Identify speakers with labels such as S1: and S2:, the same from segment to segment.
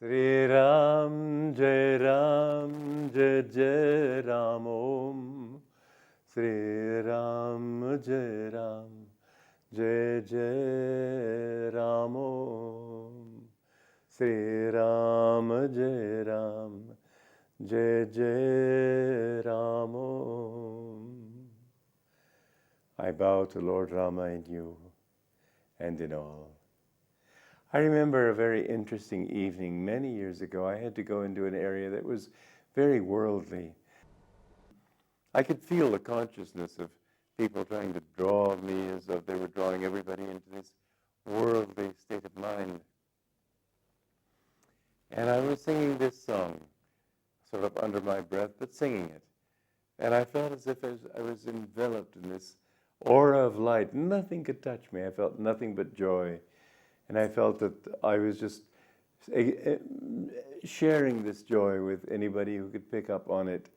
S1: Sri Ram, Jai Ram, Jai Jai Ram Om. Sri Ram, Jai Ram, Jai Jai Ram Om. Sri Ram, Jai Ram, Jai Jai Ram Om. I bow to Lord Rama in you and in all. I remember a very interesting evening many years ago. I had to go into an area that was very worldly. I could feel the consciousness of people trying to draw me as though they were drawing everybody into this worldly state of mind. And I was singing this song, sort of under my breath, but singing it. And I felt as if I was enveloped in this aura of light. Nothing could touch me. I felt nothing but joy. And I felt that I was just sharing this joy with anybody who could pick up on it.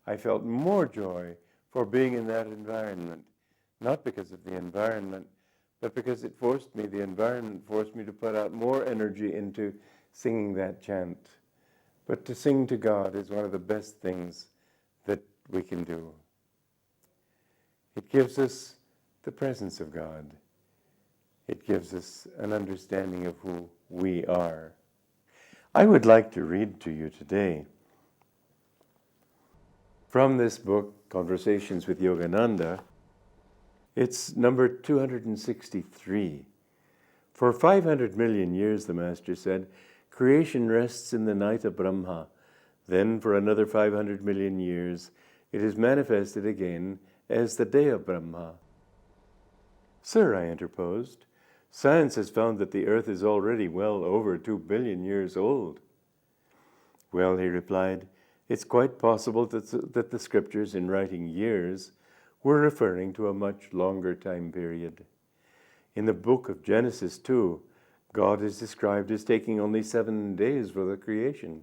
S1: I felt more joy for being in that environment, not because of the environment, but because the environment forced me to put out more energy into singing that chant. But to sing to God is one of the best things that we can do. It gives us the presence of God. It gives us an understanding of who we are. I would like to read to you today from this book, Conversations with Yogananda. It's number 263. For 500 million years, the Master said, creation rests in the night of Brahma. Then for another 500 million years, it is manifested again as the day of Brahma. Sir, I interposed, science has found that the earth is already well over 2 billion years old. Well, he replied, it's quite possible that the scriptures in writing years were referring to a much longer time period. In the book of Genesis 2, God is described as taking only 7 days for the creation.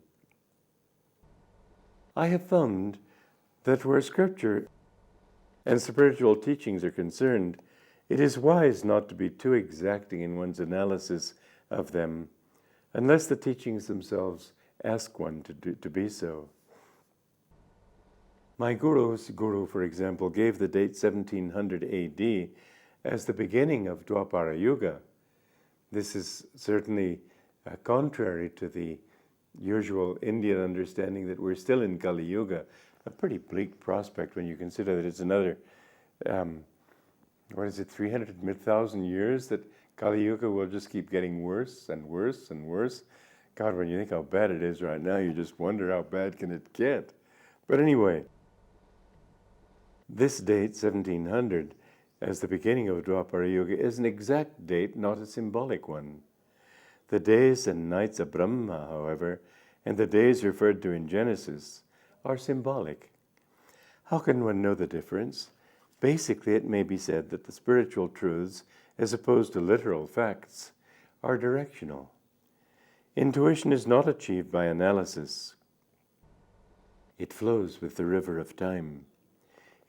S1: I have found that where scripture and spiritual teachings are concerned, it is wise not to be too exacting in one's analysis of them, unless the teachings themselves ask one to be so. My guru's guru, for example, gave the date 1700 AD as the beginning of Dwapara Yuga. This is certainly contrary to the usual Indian understanding that we're still in Kali Yuga, a pretty bleak prospect when you consider that it's another 300,000 years that Kali Yuga will just keep getting worse and worse and worse. God, when you think how bad it is right now, you just wonder how bad can it get. But anyway, this date, 1700, as the beginning of Dwapara Yuga, is an exact date, not a symbolic one. The days and nights of Brahma, however, and the days referred to in Genesis, are symbolic. How can one know the difference? Basically, it may be said that the spiritual truths, as opposed to literal facts, are directional. Intuition is not achieved by analysis. It flows with the river of time.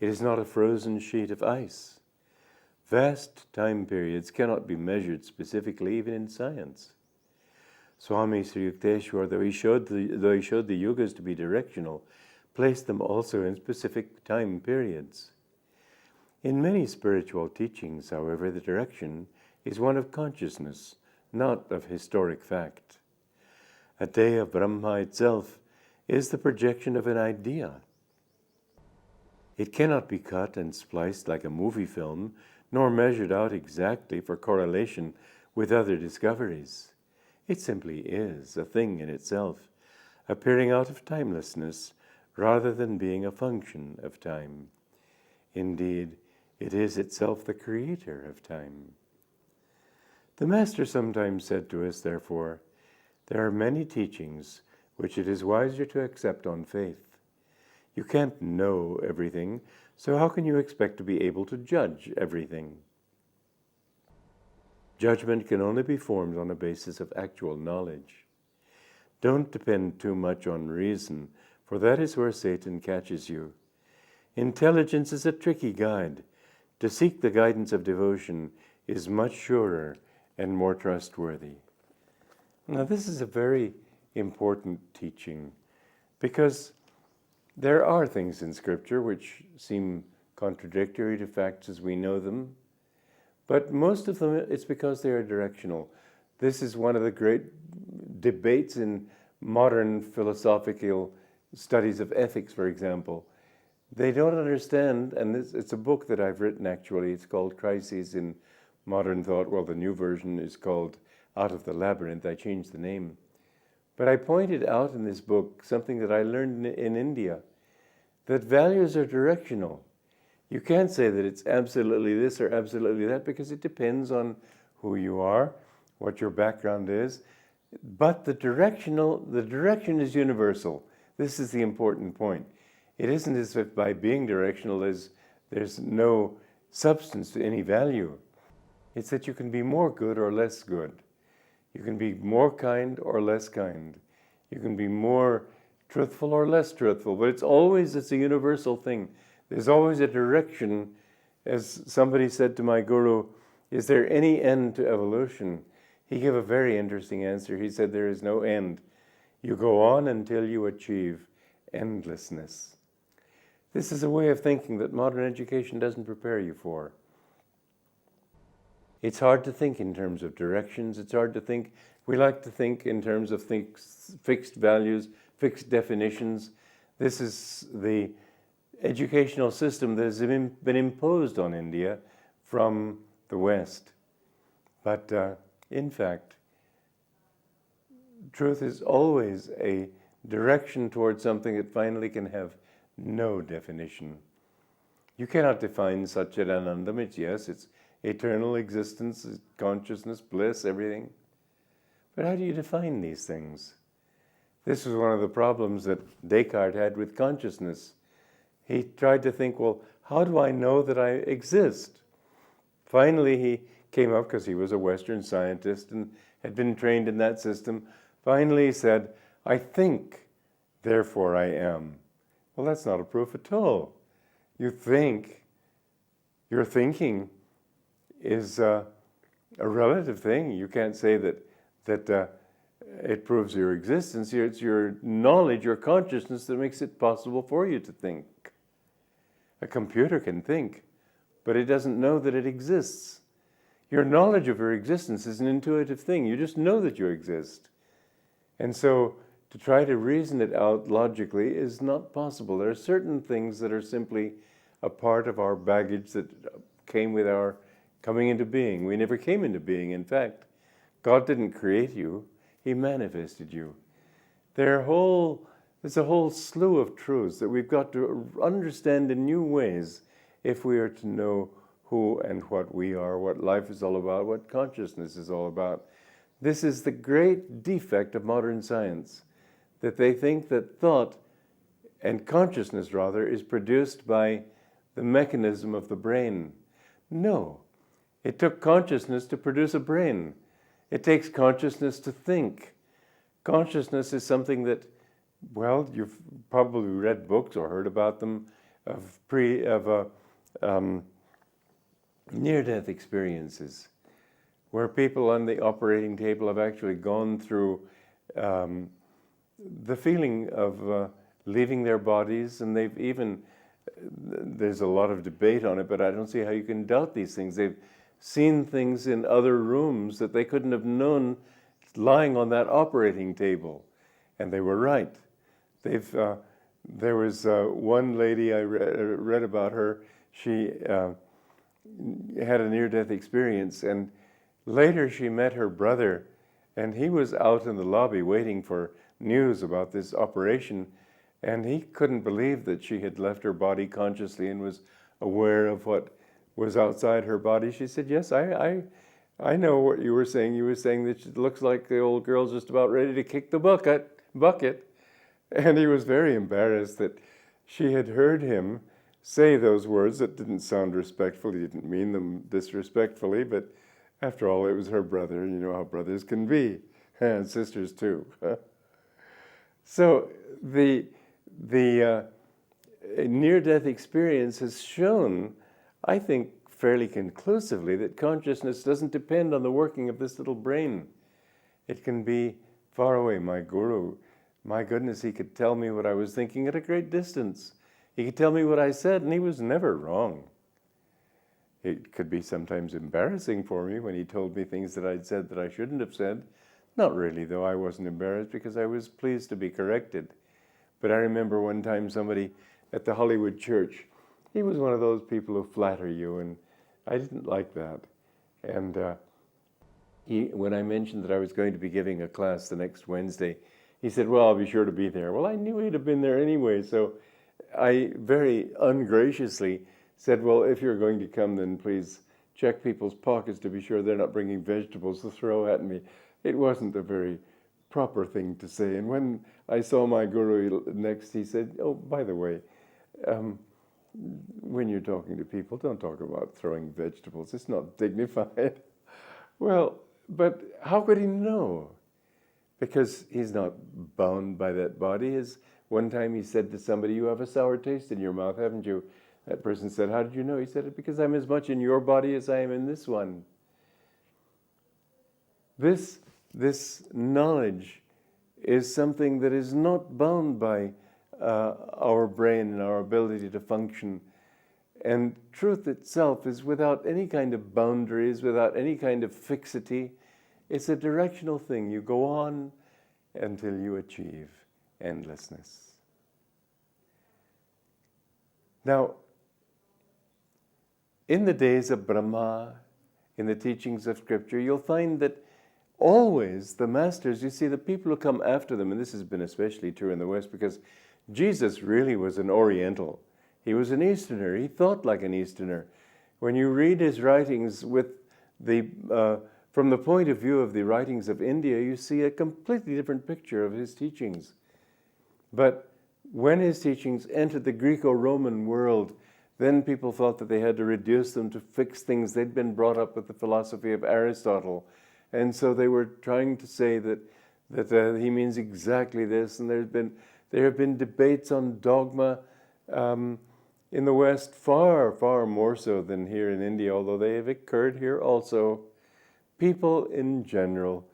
S1: It is not a frozen sheet of ice. Vast time periods cannot be measured specifically, even in science. Swami Kriyananda, though he showed the yugas to be directional, placed them also in specific time periods. In many spiritual teachings, however, the direction is one of consciousness, not of historic fact. A day of Brahma itself is the projection of an idea. It cannot be cut and spliced like a movie film, nor measured out exactly for correlation with other discoveries. It simply is a thing in itself, appearing out of timelessness rather than being a function of time. Indeed, it is itself the creator of time. The Master sometimes said to us, therefore, there are many teachings which it is wiser to accept on faith. You can't know everything, so how can you expect to be able to judge everything? Judgment can only be formed on a basis of actual knowledge. Don't depend too much on reason, for that is where Satan catches you. Intelligence is a tricky guide. To seek the guidance of devotion is much surer and more trustworthy. Now, this is a very important teaching, because there are things in Scripture which seem contradictory to facts as we know them, but most of them, it's because they are directional. This is one of the great debates in modern philosophical studies of ethics, for example. They don't understand, and it's a book that I've written actually, it's called Crises in Modern Thought. Well, the new version is called Out of the Labyrinth. I changed the name. But I pointed out in this book something that I learned in India, that values are directional. You can't say that it's absolutely this or absolutely that, because it depends on who you are, what your background is. But the direction is universal. This is the important point. It isn't as if by being directional there's no substance to any value. It's that you can be more good or less good. You can be more kind or less kind. You can be more truthful or less truthful. But it's a universal thing. There's always a direction. As somebody said to my guru, is there any end to evolution? He gave a very interesting answer. He said, there is no end. You go on until you achieve endlessness. This is a way of thinking that modern education doesn't prepare you for. It's hard to think in terms of directions. It's hard to think. We like to think in terms of fixed values, fixed definitions. This is the educational system that has been imposed on India from the West. But in fact, truth is always a direction towards something that finally can have no definition. You cannot define such an Anandam. It's eternal existence, consciousness, bliss, everything. But how do you define these things? This was one of the problems that Descartes had with consciousness. He tried to think, well, how do I know that I exist? Finally, he came up, because he was a Western scientist and had been trained in that system, finally he said, I think, therefore I am. Well, that's not a proof at all. You think, your thinking is a relative thing. You can't say that it proves your existence. It's your knowledge, your consciousness that makes it possible for you to think. A computer can think, but it doesn't know that it exists. Your knowledge of your existence is an intuitive thing. You just know that you exist. And so to try to reason it out logically is not possible. There are certain things that are simply a part of our baggage that came with our coming into being. We never came into being. In fact, God didn't create you. He manifested you. There's a whole slew of truths that we've got to understand in new ways if we are to know who and what we are, what life is all about, what consciousness is all about. This is the great defect of modern science, that they think that thought and consciousness, rather, is produced by the mechanism of the brain. No. It took consciousness to produce a brain. It takes consciousness to think. Consciousness is something that, well, you've probably read books or heard about them of near-death experiences, where people on the operating table have actually gone through the feeling of leaving their bodies, and they've even, there's a lot of debate on it, but I don't see how you can doubt these things. They've seen things in other rooms that they couldn't have known lying on that operating table, and they were right. There was one lady I read about her. She had a near-death experience, and later she met her brother, and he was out in the lobby waiting for news about this operation, and he couldn't believe that she had left her body consciously and was aware of what was outside her body. She said, yes, I know what you were saying. You were saying that it looks like the old girl's just about ready to kick the bucket. And he was very embarrassed that she had heard him say those words that didn't sound respectful. He didn't mean them disrespectfully, but after all, it was her brother. You know how brothers can be, and sisters too. So the near-death experience has shown, I think, fairly conclusively that consciousness doesn't depend on the working of this little brain. It can be far away. My guru, my goodness, he could tell me what I was thinking at a great distance. He could tell me what I said, and he was never wrong. It could be sometimes embarrassing for me when he told me things that I'd said that I shouldn't have said. Not really, though. I wasn't embarrassed because I was pleased to be corrected. But I remember one time somebody at the Hollywood church, he was one of those people who flatter you, and I didn't like that. And when I mentioned that I was going to be giving a class the next Wednesday, he said, well, I'll be sure to be there. Well, I knew he'd have been there anyway, so I very ungraciously said, well, if you're going to come, then please check people's pockets to be sure they're not bringing vegetables to throw at me. It wasn't a very proper thing to say. And when I saw my guru next, he said, oh, by the way, when you're talking to people, don't talk about throwing vegetables. It's not dignified. Well, but how could he know? Because he's not bound by that body. One time he said to somebody, you have a sour taste in your mouth, haven't you? That person said, how did you know? He said, because I'm as much in your body as I am in this one. This knowledge is something that is not bound by our brain and our ability to function. And truth itself is without any kind of boundaries, without any kind of fixity. It's a directional thing. You go on until you achieve endlessness. Now, in the days of Brahma, in the teachings of Scripture, you'll find that always the masters, you see, the people who come after them, and this has been especially true in the West, because Jesus really was an Oriental. He was an Easterner. He thought like an Easterner. When you read his writings from the point of view of the writings of India, you see a completely different picture of his teachings. But when his teachings entered the Greco-Roman world, then people thought that they had to reduce them to fixed things. They'd been brought up with the philosophy of Aristotle. And so they were trying to say that he means exactly this. And there have been debates on dogma in the West, far, far more so than here in India, although they have occurred here also. People in general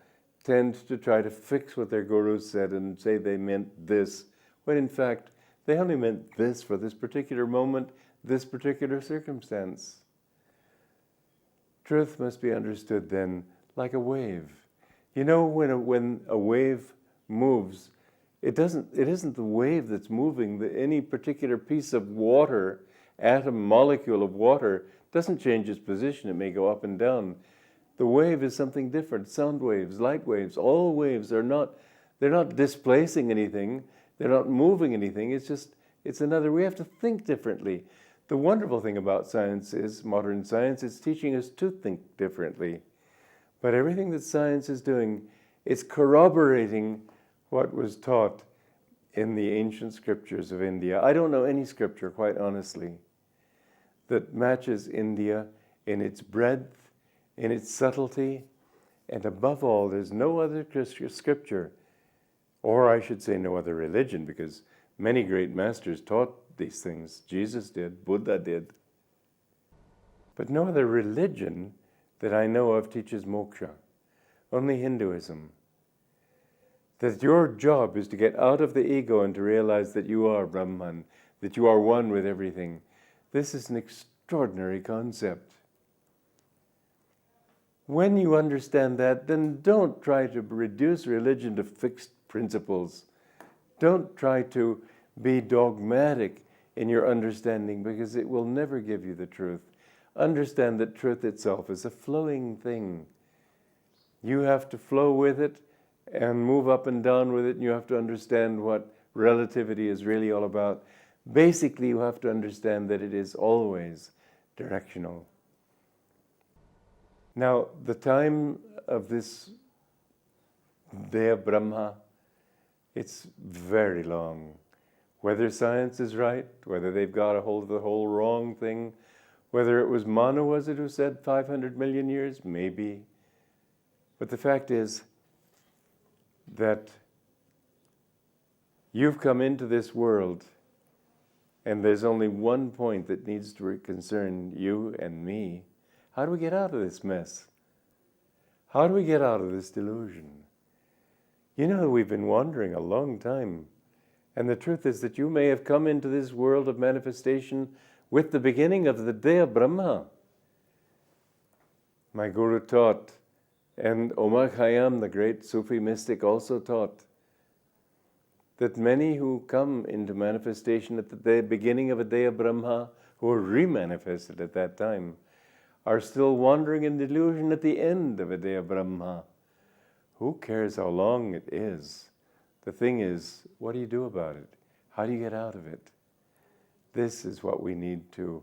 S1: tend to try to fix what their gurus said and say they meant this, when in fact they only meant this for this particular moment, this particular circumstance. Truth must be understood then like a wave. You know, when a wave moves, it isn't the wave that's moving. Any particular piece of water, atom, molecule of water, doesn't change its position. It may go up and down. The wave is something different. Sound waves, light waves, all waves they're not displacing anything. They're not moving anything. It's another. We have to think differently. The wonderful thing about science is, modern science, it's teaching us to think differently. But everything that science is doing, it's corroborating what was taught in the ancient scriptures of India. I don't know any scripture, quite honestly, that matches India in its breadth, in its subtlety, and above all, there's no other scripture, or I should say no other religion, because many great masters taught these things. Jesus did, Buddha did. But no other religion that I know of teaches moksha, only Hinduism. That your job is to get out of the ego and to realize that you are Brahman, that you are one with everything. This is an extraordinary concept. When you understand that, then don't try to reduce religion to fixed principles. Don't try to be dogmatic in your understanding, because it will never give you the truth. Understand that truth itself is a flowing thing. You have to flow with it and move up and down with it, and you have to understand what relativity is really all about. Basically, you have to understand that it is always directional. Now, the time of this day of Brahma, it's very long. Whether science is right, whether they've got a hold of the whole wrong thing, whether it was Manu, was it, who said 500 million years? Maybe. But the fact is that you've come into this world, and there's only one point that needs to concern you and me. How do we get out of this mess? How do we get out of this delusion? You know, we've been wandering a long time. And the truth is that you may have come into this world of manifestation with the beginning of the day of Brahma. My Guru taught, and Omar Khayyam, the great Sufi mystic, also taught, that many who come into manifestation at the beginning of a day of Brahma, who are remanifested at that time, are still wandering in delusion at the end of a day of Brahma. Who cares how long it is? The thing is, what do you do about it? How do you get out of it? This is what we need to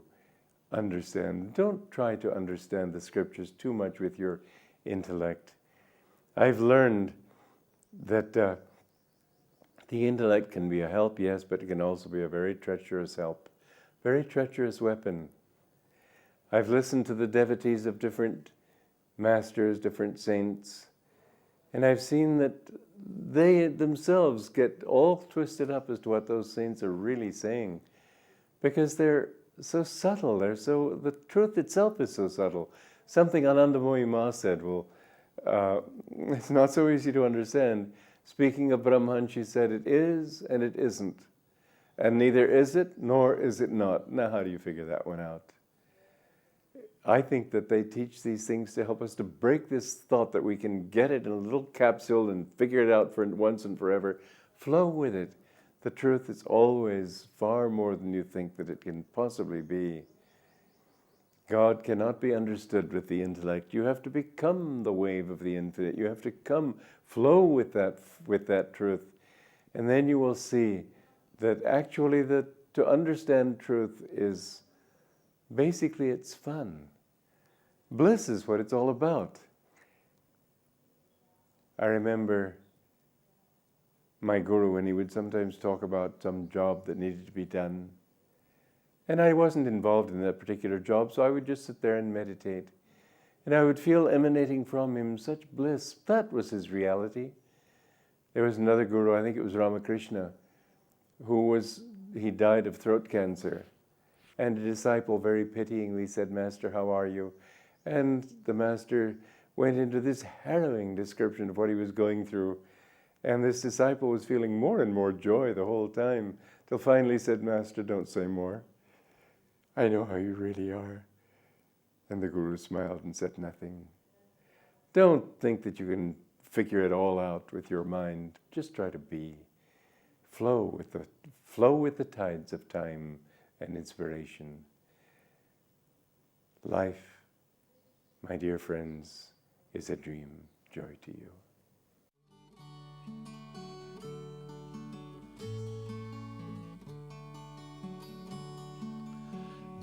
S1: understand. Don't try to understand the scriptures too much with your intellect. I've learned that the intellect can be a help, yes, but it can also be a very treacherous help, very treacherous weapon. I've listened to the devotees of different masters, different saints, and I've seen that they themselves get all twisted up as to what those saints are really saying, because they're so subtle. The truth itself is so subtle. Something Ananda Ma said, it's not so easy to understand. Speaking of Brahman, she said, it is and it isn't. And neither is it nor is it not. Now, how do you figure that one out? I think that they teach these things to help us to break this thought that we can get it in a little capsule and figure it out for once and forever. Flow with it. The truth is always far more than you think that it can possibly be. God cannot be understood with the intellect. You have to become the wave of the infinite. You have to flow with that truth. And then you will see that actually to understand truth is basically it's fun. Bliss is what it's all about. I remember my guru when he would sometimes talk about some job that needed to be done. And I wasn't involved in that particular job, so I would just sit there and meditate. And I would feel emanating from him such bliss. That was his reality. There was another guru, I think it was Ramakrishna, he died of throat cancer. And a disciple very pityingly said, Master, how are you? And the master went into this harrowing description of what he was going through. And this disciple was feeling more and more joy the whole time, till finally said, Master, don't say more. I know how you really are. And the Guru smiled and said nothing. Don't think that you can figure it all out with your mind. Just try to be. Flow with the tides of time and inspiration. Life, my dear friends, is a dream. Joy to you.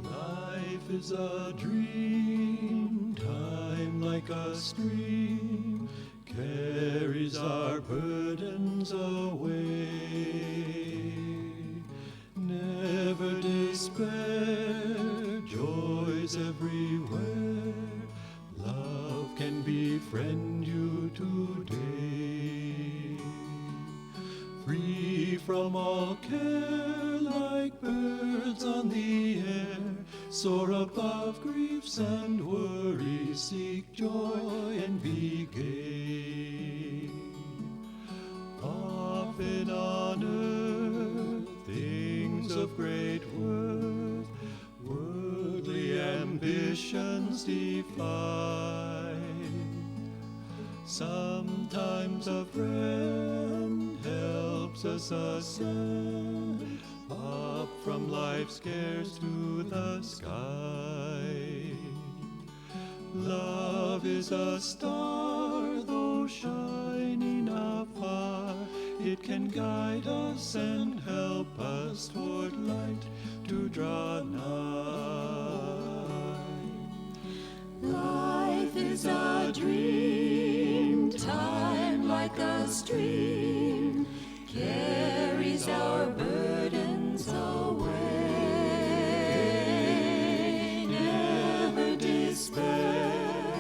S2: Life is a dream, time like a stream, carries our burdens away. Never despair, joys everywhere, love can befriend you today. Free from all care, like birds on the air, soar above griefs and worries, seek joy and be gay. Often on earth, things of great worth, worldly ambitions defy. Sometimes a friend helps us ascend up from life's cares to the sky. Love is a star, though shining afar, it can guide us and help us toward light to draw nigh.
S3: Life is a dream, time like a stream, carries our burdens away. Never despair,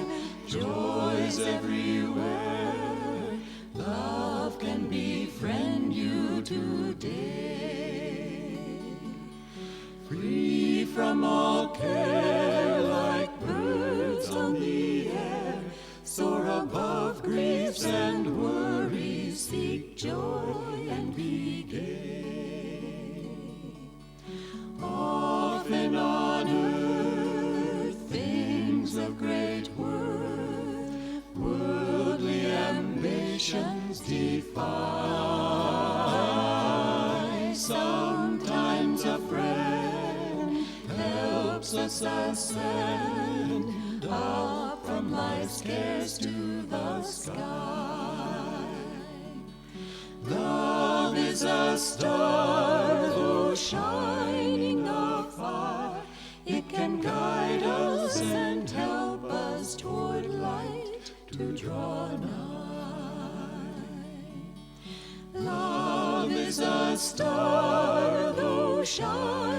S3: joys everywhere, love can befriend you today. Free from all care, like birds on the air, soar above griefs and worries. joy and be gay. Often on earth things of great worth, worldly ambitions defy. Sometimes a friend helps us ascend up from life's cares to the sky. Love is a star, though shining afar. It can guide us and help us toward light to draw nigh. Love is a star, though shining